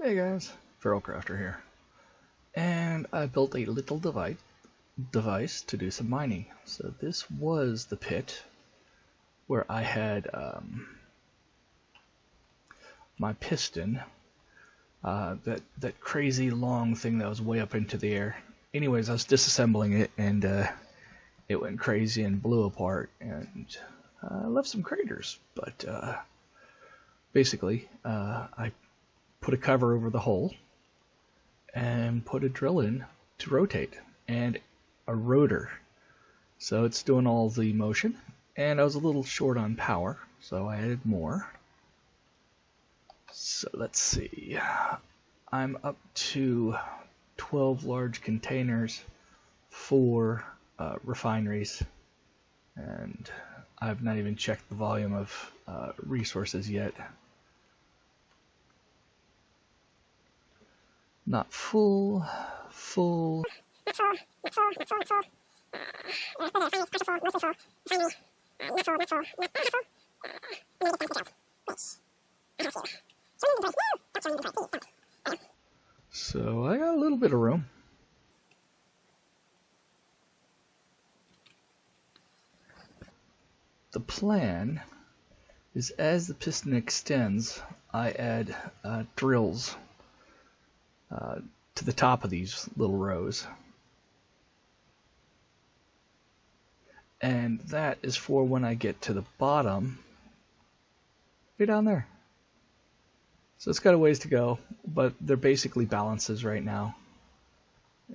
Hey guys, Feralcrafter here, and I built a little device to do some mining. So this was the pit where I had my piston, that crazy long thing that was way up into the air. Anyways, I was disassembling it, and it went crazy and blew apart, and left some craters. But basically, I put a cover over the hole and put a drill in to rotate and a rotor, so it's doing all the motion. And I was a little short on power, so I added more. So let's see, I'm up to 12 large containers for refineries, and I've not even checked the volume of resources yet. Not full. So I got a little bit of room. The plan is, as the piston extends, I add drills to the top of these little rows. And that is for when I get to the bottom, way down there. So it's got a ways to go, but they're basically balances right now.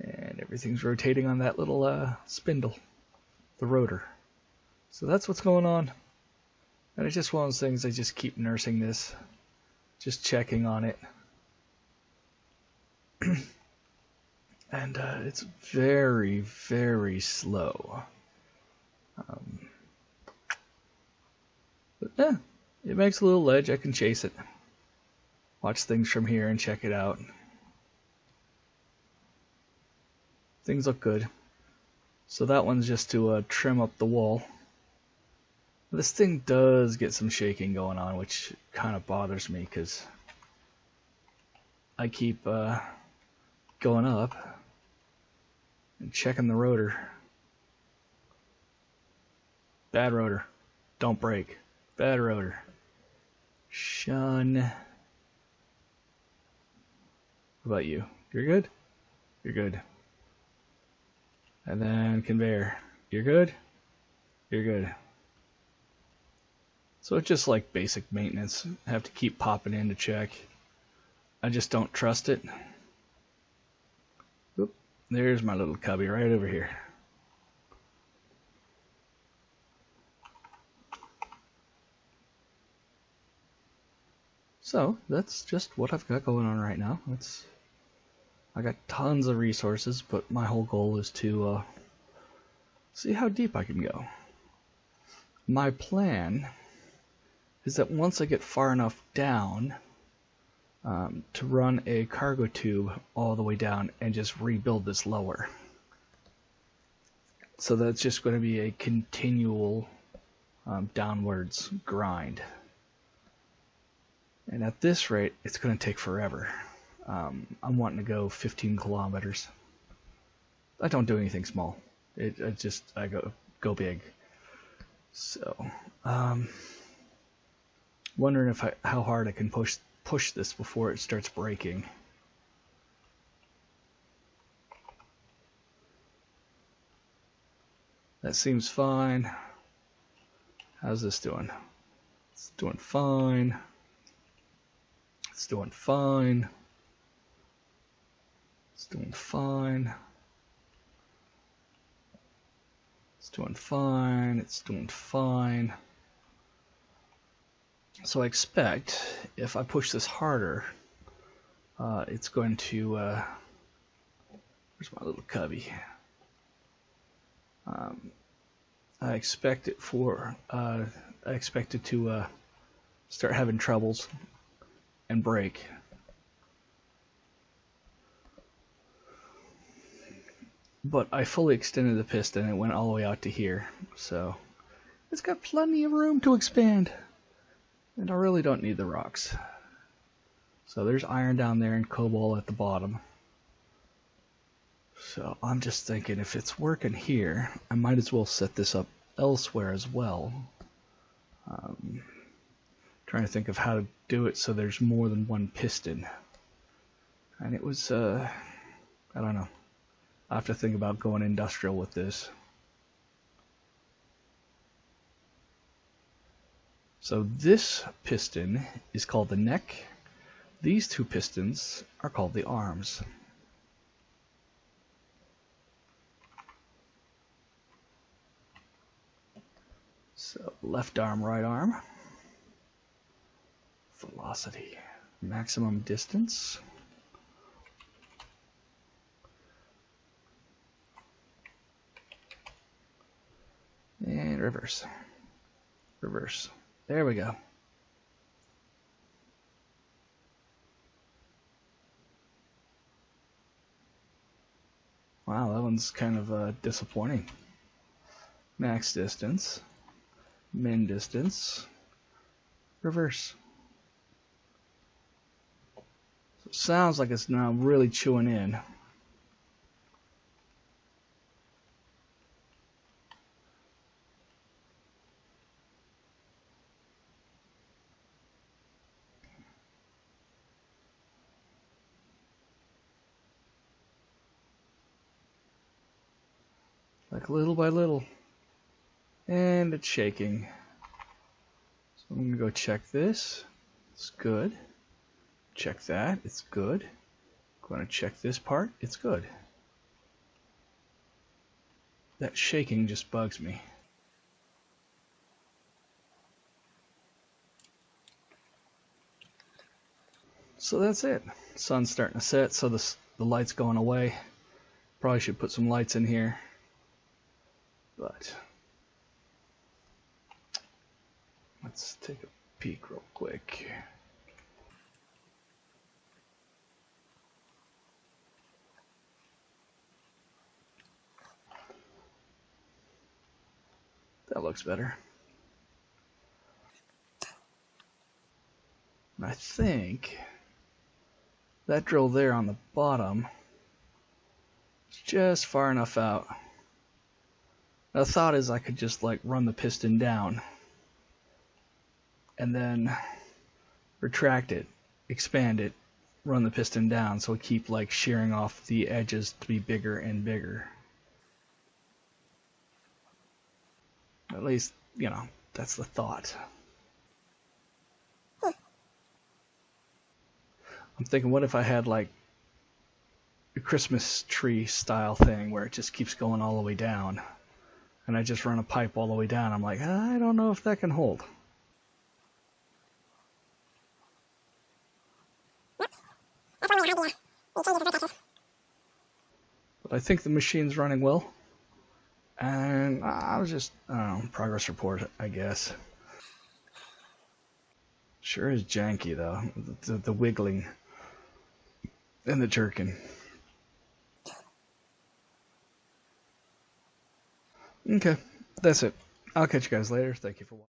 And everything's rotating on that little spindle, the rotor. So that's what's going on. And it's just one of those things, I just keep nursing this, just checking on it. And it's very, very slow. But yeah, it makes a little ledge. I can chase it. Watch things from here and check it out. Things look good. So that one's just to trim up the wall. This thing does get some shaking going on, which kind of bothers me because I keep going up and checking the rotor. Bad rotor. Don't break. Bad rotor. Shun. What about you? You're good? You're good. And then conveyor. You're good? You're good. So it's just like basic maintenance. I have to keep popping in to check. I just don't trust it. Oop, there's my little cubby right over here. So that's just what I've got going on right now. I got tons of resources, but my whole goal is to see how deep I can go. My plan is that once I get far enough down, to run a cargo tube all the way down and just rebuild this lower. So that's just going to be a continual downwards grind. And at this rate, it's going to take forever. I'm wanting to go 15 kilometers. I don't do anything small. I go big. So, wondering how hard I can push this before it starts breaking. That seems fine. How's this doing? It's doing fine. It's doing fine. It's doing fine. It's doing fine. It's doing fine. So I expect if I push this harder, it's going to. Where's my little cubby? I expect it to start having troubles and break. But I fully extended the piston and it went all the way out to here, so it's got plenty of room to expand. And I really don't need the rocks. So there's iron down there and cobalt at the bottom. So I'm just thinking, if it's working here, I might as well set this up elsewhere as well. Trying to think of how to do it so there's more than one piston. And it was, I don't know. I have to think about going industrial with this. So this piston is called the neck. These two pistons are called the arms. So left arm, right arm. Velocity, maximum distance. And reverse. Reverse. There we go. Wow, that one's kind of disappointing. Max distance. Min distance. Reverse. So it sounds like it's now really chewing in. Like little by little. And it's shaking. So I'm going to go check this. It's good. Check that. It's good. Going to check this part. It's good. That shaking just bugs me. So that's it. Sun's starting to set, so the light's going away. Probably should put some lights in here. But let's take a peek real quick. That looks better. And I think that drill there on the bottom is just far enough out. The thought is I could just like run the piston down and then retract it, expand it, run the piston down, so we keep like shearing off the edges to be bigger and bigger. At least, you know, that's the thought. I'm thinking, what if I had like a Christmas tree style thing where it just keeps going all the way down, and I just run a pipe all the way down. I'm like, I don't know if that can hold. But I think the machine's running well. And I was just, I don't know, progress report, I guess. Sure is janky though, the wiggling and the jerking. Okay, that's it. I'll catch you guys later. Thank you for watching.